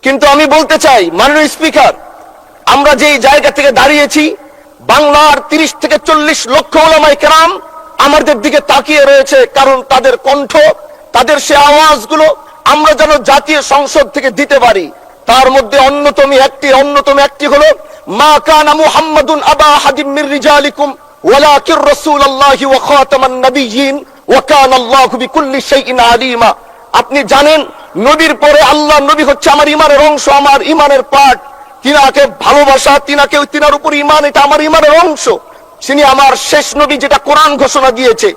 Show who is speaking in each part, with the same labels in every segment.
Speaker 1: কিন্তু আমি বলতে চাই মাননীয় স্পিকার, আমরা যেই জায়গা থেকে দাঁড়িয়েছি, বাংলার 30 থেকে 40 লক্ষ উলামায়ে কেরাম আমাদের দিকে তাকিয়ে রয়েছে, কারণ তাদের কণ্ঠ, তাদের সে আওয়াজগুলো আমরা যেন জাতীয় সংসদ থেকে দিতে পারি। তার মধ্যে অন্যতম একটি হলো মা কানা মুহাম্মাদুন আবা আহাদিম মির রিজালিকুম ওয়ালাকির রাসূলুল্লাহি ওয়া খাতামান নাবিয়্যিন ওয়া কানা আল্লাহু বিকুল্লি শাইইন আলিমা। আপনি জানেন, নবীর পরে আল্লাহ নবী হচ্ছে আমার ইমানের অংশ, আমার ইমানের পার্ট। তিনাকে ভালোবাসা, তিনার উপর ইমান, এটা আমার ইমানের অংশ। তিনি আমার শেষ নবী, যেটা কোরআন ঘোষণা দিয়েছে।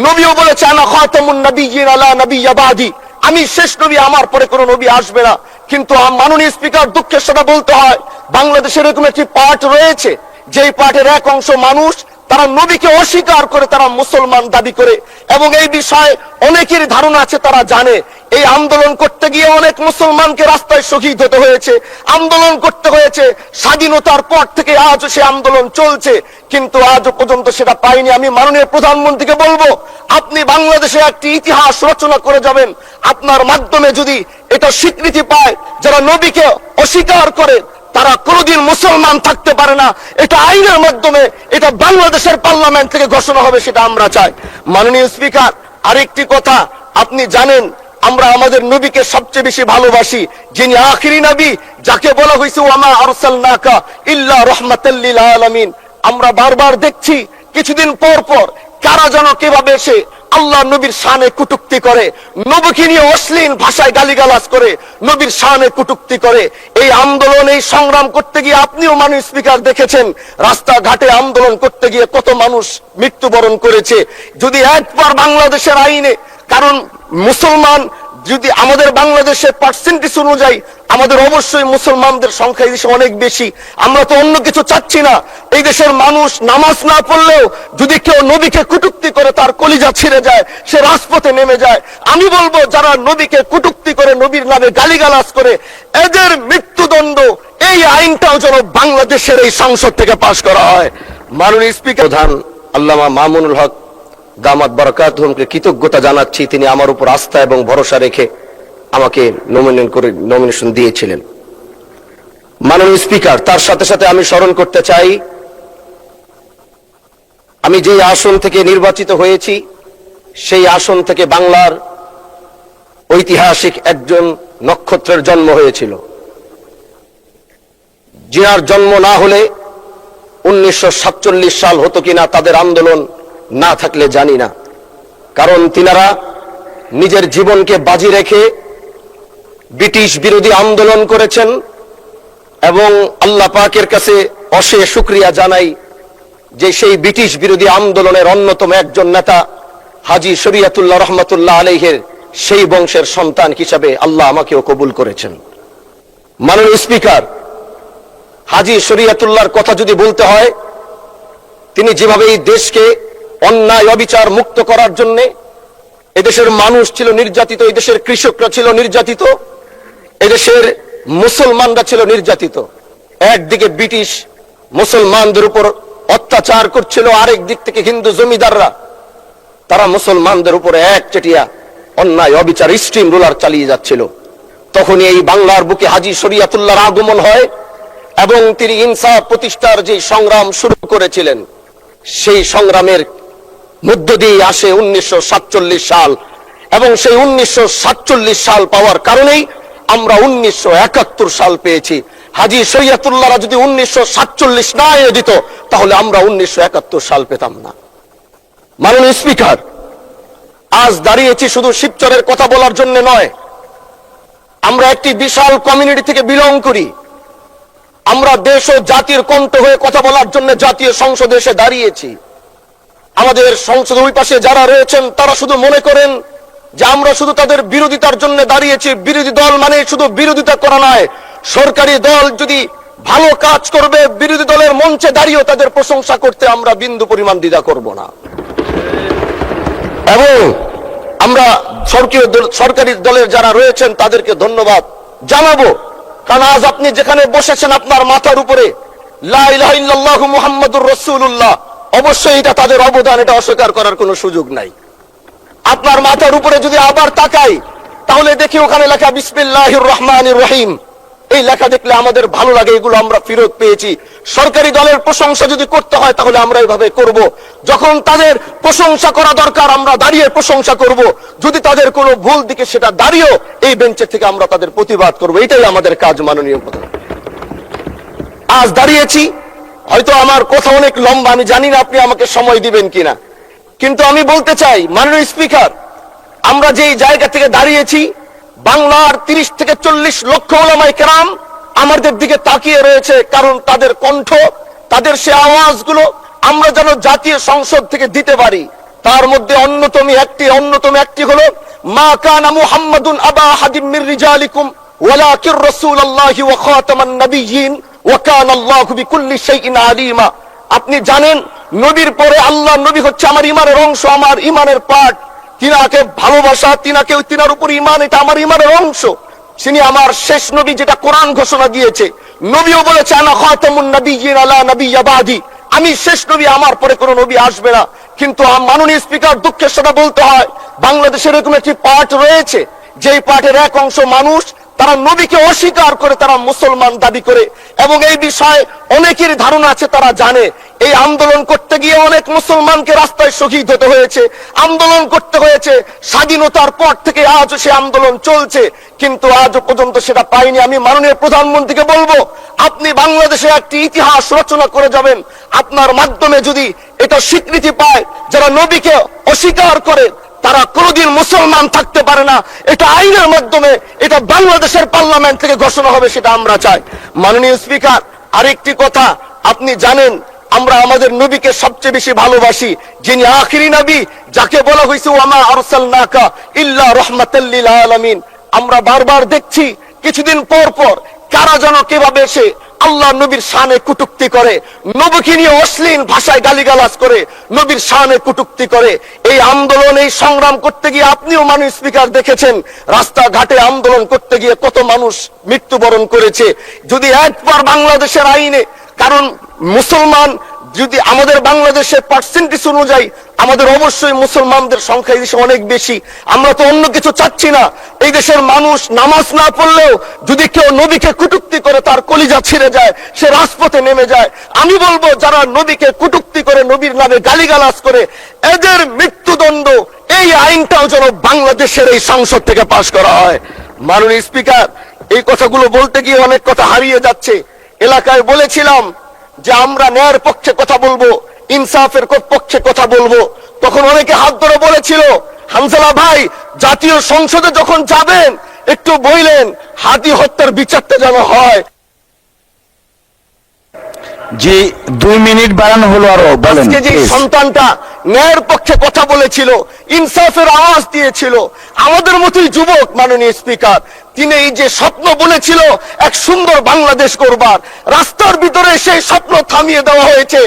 Speaker 1: নবীও বলেছে আনা খাতামুন নাবিয়্যিন আলা নাবিয়্যা বাদি, আমি শেষ নবী, আমার পরে কোনো নবী আসবে না। কিন্তু মাননীয় স্পিকার, দুঃখের সাথে বলতে হয়, বাংলাদেশে এরকম একটি পার্ট রয়েছে, যেই পার্টের এক অংশ মানুষ, তারা নবীকে অস্বীকার করে, তারা মুসলমান দাবি করে। এবং এই বিষয়ে অনেকের ধারণা আছে, তারা জানে এই আন্দোলন করতে গিয়ে অনেক মুসলমানকে রাস্তায় শহীদ হতে হয়েছে, আন্দোলন করতে হয়েছে। স্বাধীনতার পর থেকে আজও সে আন্দোলন চলছে, কিন্তু আজও পর্যন্ত সেটা পাইনি। আমি মাননীয় প্রধানমন্ত্রীকে বলবো, আপনি বাংলাদেশে একটি ইতিহাস রচনা করে যাবেন। আপনার মাধ্যমে যদি এটা স্বীকৃতি পায়, যারা নবীকে অস্বীকার করে তারা কোনোদিন মুসলমান থাকতে পারে না, এটা আইনের মাধ্যমে, এটা বাংলাদেশের পার্লামেন্ট থেকে ঘোষণা হবে, সেটা আমরা চাই। মাননীয় স্পিকার, আরেকটি কথা, আপনি জানেন আমরা আমাদের নবীকে সবচেয়ে বেশি ভালোবাসি, যিনি আখিরি নবী, যাকে বলা হয়েছে ওয়ামা আরসালনাকা ইল্লা রাহমাতাল লিল আলামিন। আমরা বারবার দেখছি কিছুদিন পর পর কারা যেন কিভাবে এসে আল্লাহ নবীর শানে কটূক্তি করে, নবীকে নিয়ে অশ্লীল ভাষায় গালিগালাজ করে, নবীর শানে কটূক্তি করে। এই আন্দোলন, এই সংগ্রাম করতে গিয়ে আপনিও মাননীয় স্পিকার দেখেছেন, রাস্তাঘাটে আন্দোলন করতে গিয়ে কত মানুষ মৃত্যুবরণ করেছে। যদি একবার বাংলাদেশের আইনে, কারণ মুসলমান যদি আমাদের বাংলাদেশের পার্সেন্টেজ অনুযায়ী আমাদের অবশ্যই মুসলমানদের সংখ্যা এই দেশে অনেক বেশি। আমরা তো অন্য কিছু চাচ্ছি না। এই দেশের মানুষ নামাজ না পড়লেও যদি কেউ নবীকে কটূক্তি করে, তার কলিজা ছিঁড়ে যায়, সে রাজপথে নেমে যায়। আমি বলবো, যারা নবীকে কটূক্তি করে, নবীর নামে গালিগালাজ করে, এদের মৃত্যুদণ্ড, এই আইনটাও যেন বাংলাদেশের এই সংসদ থেকে পাশ করা হয়। মাননীয় স্পিকার, প্রধান আল্লামা মামুনুল হক দামাত বারাকাতুহুমকে কৃতজ্ঞতা জানাচ্ছি, তিনি আমার উপর আস্থা এবং ভরসা রেখে আমাকে নমিনেশন দিয়েছিলেন। মাননীয় স্পিকার, তার সাথে সাথে আমি স্মরণ করতে চাই, আমি যে আসন থেকে নির্বাচিত হয়েছি, সেই আসন থেকে বাংলার ঐতিহাসিক একজন নক্ষত্রের জন্ম হয়েছিল, যার জন্ম না হলে 1947 সাল হতো কিনা, তাদের আন্দোলন না থাকলে জানি না। কারণ তিনারা নিজের জীবনকে বাজি রেখে ব্রিটিশ বিরোধী আন্দোলন করেছেন, এবং আল্লাহ পাকের কাছে অশেষ শুকরিয়া জানাই যে সেই ব্রিটিশ বিরোধী আন্দোলনের অন্যতম একজন নেতা হাজী শরীয়তুল্লাহ রহমতুল্লাহ আলাইহির সেই বংশের সন্তান হিসাবে আল্লাহ আমাকেও কবুল করেছেন। মাননীয় স্পিকার, হাজী শরীয়তুল্লাহর কথা যদি বলতে হয়, তিনি যেভাবে এই দেশকে অন্যায় অবিচার মুক্ত করার জন্য, এদেশের মানুষ ছিল নির্যাতিত, এদেশের কৃষকরা ছিল নির্যাতিত, এদেশের মুসলমানরা ছিল নির্যাতিত। একদিকে ব্রিটিশ মুসলমানদের উপর অত্যাচার করছিল, আরেক দিক থেকে হিন্দু জমিদাররা তারা মুসলমানদের উপরে একচেটিয়া অন্যায় অবিচার স্ট্রিম রুলার চালিয়ে যাচ্ছিল। তখনই এই বাংলার বুকে হাজী শরীয়তুল্লাহর আগমন হয়, এবং তিনি ইনসাফ প্রতিষ্ঠার যে সংগ্রাম শুরু করেছিলেন, সেই সংগ্রামের মধ্য দিয়ে আসে 1947 সাল। এবং সেই 1947 সাল পাওয়ার কারণেই আমরা 1971 সাল পেয়েছি। হাজী শরীয়তুল্লাহরা যদি 1947 না এনে দিত, তাহলে আমরা 1971 সাল পেতাম না। মাননীয় স্পিকার, আজ দাঁড়িয়েছি শুধু শিবচরের কথা বলার জন্য নয়। আমরা একটি বিশাল কমিউনিটি থেকে বিলং করি। আমরা দেশ ও জাতির কণ্ঠ হয়ে কথা বলার জন্য জাতীয় সংসদে এসে দাঁড়িয়েছি। আমাদের সংসদের ওই পাশে যারা রয়েছেন, তারা শুধু মনে করেন যে আমরা শুধু তাদের বিরোধিতার জন্য দাঁড়িয়েছি। বিরোধী দল মানে শুধু বিরোধিতা করা নয়, সরকারি দল যদি ভালো কাজ করবে, বিরোধী দলের মঞ্চে দাঁড়িয়েও তাদের প্রশংসা করতে আমরা বিন্দু পরিমাণ দ্বিধা করব না। এবং আমরা সরকারি দলের যারা রয়েছেন তাদেরকে ধন্যবাদ জানাবো, কারণ আজ আপনি যেখানে বসেছেন, আপনার মাথার উপরে লা ইলাহা ইল্লাল্লাহু মুহাম্মাদুর রাসূলুল্লাহ, অবশ্যই এটা তাদের অবদান, এটা অস্বীকার করার কোনো সুযোগ নাই। আপনার মাথার উপরে যদি আবার তাকাই, তাহলে দেখি ওখানে লেখা বিসমিল্লাহির রহমানির রহিম। এই লেখা দেখলে আমাদের ভালো লাগে, এগুলো আমরা ফেরত পেয়েছি। সরকারি দলের প্রশংসা যদি করতে হয় তাহলে আমরা এইভাবে করব। যখন তাদের প্রশংসা করা দরকার আমরা দাঁড়িয়ে প্রশংসা করব, যদি তাদের কোনো ভুল দিকে সেটা দাঁড়িয়েও এই বেঞ্চের থেকে আমরা তাদের প্রতিবাদ করব। এটাই আমাদের কাজ। মাননীয় প্রধান, আজ দাঁড়িয়েছি, হয়তো আমার কথা অনেক লম্বা, আমি জানি না আপনি আমাকে সময় দিবেন কিনা, কিন্তু আমি বলতে চাই মাননীয় স্পিকার, আমরা যেই জায়গা থেকে দাঁড়িয়েছি, বাংলার 30 থেকে 40 লক্ষ ওলামায়ে কেরাম আমাদের দিকে তাকিয়ে রয়েছে, কারণ তাদের কণ্ঠ, তাদের সে আওয়াজগুলো আমরা যেন জাতীয় সংসদ থেকে দিতে পারি। তার মধ্যে অন্যতম একটি হলো মা কানা মুহাম্মাদুন আবা আহাদিম মির রিজালিকুম ওয়ালাকির রাসূলুল্লাহি ওয়া খাতামান নাবিয়্যিন ওয়া কানা আল্লাহু বিকুল্লি শাইইন আলিমা। আপনি জানেন নবীর পরে আল্লাহ নবী হচ্ছে আমার ইমানের অংশ, আমার ইমানের পার্ট। তিনাকে ভালোবাসা, তিনার উপর ইমান, এটা আমার ইমানের অংশ। তিনি আমার শেষ নবী, যেটা কোরআন ঘোষণা দিয়েছে। নবীও বলেছে আনা খাতামুন নাবিয়্যিন আলা নাবিয়্যা বাদি, আমি শেষ নবী, আমার পরে কোনো নবী আসবে না। কিন্তু মাননীয় স্পিকার, দুঃখের সাথে বলতে হয়, বাংলাদেশের এরকম একটি পার্ট রয়েছে, যেই পার্টের এক অংশ মানুষ তারা নবীকে অস্বীকার করে, তারা মুসলমান দাবি করে, এবং এই বিষয়ে অনেকের ধারণা আছে, তারা জানে। এই আন্দোলন করতে গিয়ে অনেক মুসলমানকে রাস্তায় শহীদ হতে হয়েছে, আন্দোলন করতে হয়েছে। স্বাধীনতার পর থেকে আজও সে আন্দোলন চলছে, কিন্তু আজও পর্যন্ত সেটা পাইনি। আমি মাননীয় প্রধানমন্ত্রীকে বলবো, আপনি বাংলাদেশে একটি ইতিহাস রচনা করে যাবেন। আপনার মাধ্যমে যদি এটা স্বীকৃতি পায়, যারা নবীকে অস্বীকার করে তারা কোনোদিন মুসলমান থাকতে পারে না, এটা আইনের মাধ্যমে, এটা বাংলাদেশের পার্লামেন্ট থেকে ঘোষণা হবে, সেটা আমরা চাই। মাননীয় স্পিকার, আরেকটি কথা, আপনি জানেন আমরা আমাদের নবীকে সবচেয়ে বেশি ভালোবাসি, যিনি আখিরি নবী, যাকে বলা হয়েছে ওয়ামা আরসালনাকা ইল্লা রাহমাতাল লিল আলামিন। আমরা বারবার দেখছি কিছুদিন পর পর কারা যেন কিভাবে এসে আল্লাহ নবীর শানে কটূক্তি করে, নবীকে নিয়ে অশ্লীল ভাষায় গালিগালাজ করে, নবীর শানে কটূক্তি করে। এই আন্দোলন, এই সংগ্রাম করতে গিয়ে আপনিও মাননীয় স্পিকার দেখেছেন, রাস্তাঘাটে আন্দোলন করতে গিয়ে কত মানুষ মৃত্যুবরণ করেছে। যদি একবার বাংলাদেশের আইনে, কারণ মুসলমান যদি আমাদের বাংলাদেশের পার্সেন্টেজ অনুযায়ী আমাদের অবশ্যই মুসলমানদের সংখ্যা এই দেশে অনেক বেশি। আমরা তো অন্য কিছু চাচ্ছি না। এই দেশের মানুষ নামাজ না পড়লেও যদি কেউ নবীকে কটূক্তি করে তার কলিজা ছিঁড়ে যায়, সে রাজপথে নেমে যায়। আমি বলবো যারা নবীকে কটূক্তি করে, নবীর নামে গালিগালাজ করে, এদের মৃত্যুদণ্ড, এই আইনটাও যেন বাংলাদেশের এই সংসদ থেকে পাশ করা হয়। মাননীয় স্পিকার, এই কথাগুলো বলতে গিয়ে অনেক কথা হারিয়ে যাচ্ছে। এলাকায় বলেছিলাম যে আমরা ন্যায়ের পক্ষে কথা বলবো, ইনসাফের পক্ষে কথা বলবো। তখন অনেকে হাত ধরে বলেছিল, হামজালা ভাই জাতীয় সংসদে যখন যাবেন একটু বললেন হাদি হত্যার বিচারটা যেন হয়।
Speaker 2: জি 2 মিনিট বাড়ানো হলো, আরো বলেন।
Speaker 1: আজকে যে সন্তানটা ন্যায়ের পক্ষে কথা বলেছিল, ইনসাফের আওয়াজ দিয়েছিল, আমাদের মতোই যুবক, মাননীয় স্পিকার, তিনি এই যে স্বপ্ন বলেছিল এক সুন্দর বাংলাদেশ করবার, রাস্তার ভিতরে সেই স্বপ্ন থামিয়ে দেওয়া হয়েছে।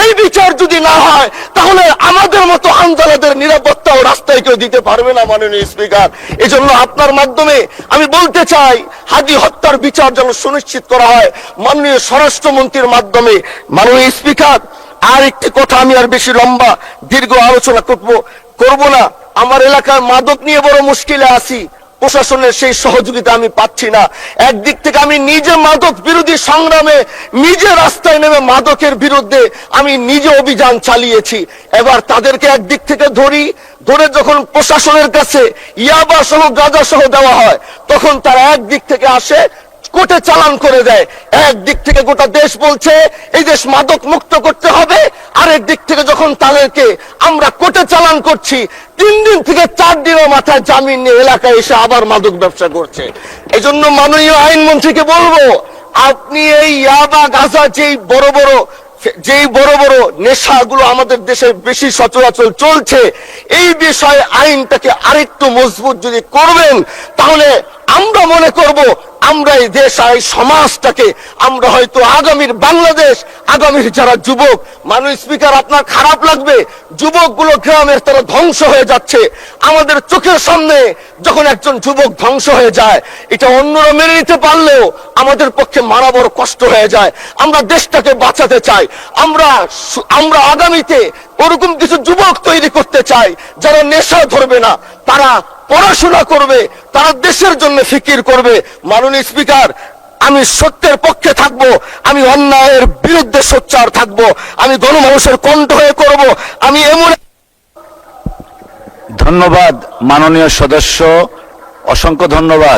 Speaker 1: এই বিচার যদি না হয় তাহলে আমাদের মতো আন্দোলনের নিরাপত্তাও রাস্তায় কেউ দিতে পারবে না। মাননীয় স্পিকার, এজন্য আপনার মাধ্যমে আমি বলতে চাই, হাদি হত্যার বিচার যেন সুনিশ্চিত করা হয় মাননীয় স্বরাষ্ট্রমন্ত্রীর মাধ্যমে। মাননীয় স্পিকার, আর একটি কথা, আমি আর বেশি লম্বা দীর্ঘ আলোচনা করব না। আমার এলাকার মাদক নিয়ে বড় মুশকিলে আছি, প্রশাসনের সেই সহযোগিতা আমি পাচ্ছি না। একদিক থেকে আমি নিজে মাদক বিরোধী সংগ্রামে নিজে রাস্তায় নেমে মাদকের বিরুদ্ধে আমি নিজে অভিযান চালিয়েছি। এবার তাদেরকে একদিক থেকে ধরে যখন প্রশাসনের কাছে ইয়াবা সহ গাঁজা সহ দেওয়া হয়, তখন তারা একদিক থেকে আসে, কোর্টে চালান করে দেয়। একদিক থেকে গোটা দেশ বলছে এই দেশ মাদক মুক্ত করতে হবে, আরেক দিক থেকে যখন তাদেরকে আমরা কোর্টে চালান করছি, 3 দিন থেকে 4 দিনের মাথায় জামিন নিয়ে এলাকায় এসে আবার মাদক ব্যবসা করছে। এজন্য মাননীয় আইনমন্ত্রীকে বলবো, আপনি এই ইয়াবা গাঁজা যেই বড় বড় নেশাগুলো আমাদের দেশে বেশি সচরাচর চলছে, এই বিষয়ে আইনটাকে আরেকটু মজবুত যদি করবেন, তাহলে আমরা মনে করব আমরা এই দেশ, এই সমাজটাকে আমরা হয়তো আগামীর বাংলাদেশ, আগামীর যারা যুবক, মাননীয় স্পিকার আপনার খারাপ লাগবে, যুবকগুলো গ্রামের তারা ধ্বংস হয়ে যাচ্ছে। আমাদের চোখের সামনে যখন একজন যুবক ধ্বংস হয়ে যায়, এটা অন্যরা মেনে নিতে পারলেও আমাদের পক্ষে মারা বড় কষ্ট হয়ে যায়। আমরা দেশটাকে বাঁচাতে চাই, আমরা আগামীতে ওরকম কিছু যুবক তৈরি করতে চাই যারা নেশা ধরবে না, তারা পড়াশোনা করবে, তারা দেশের জন্য ফিকির করবে। মাননীয় স্পিকার, আমি সত্যের পক্ষে থাকব, আমি অন্যায়ের বিরুদ্ধে সোচ্চার থাকব, আমি গণমানুষের কণ্ঠ হয়ে করব। আমি এমন
Speaker 2: ধন্যবাদ মাননীয় সদস্য, অসংখ্য ধন্যবাদ।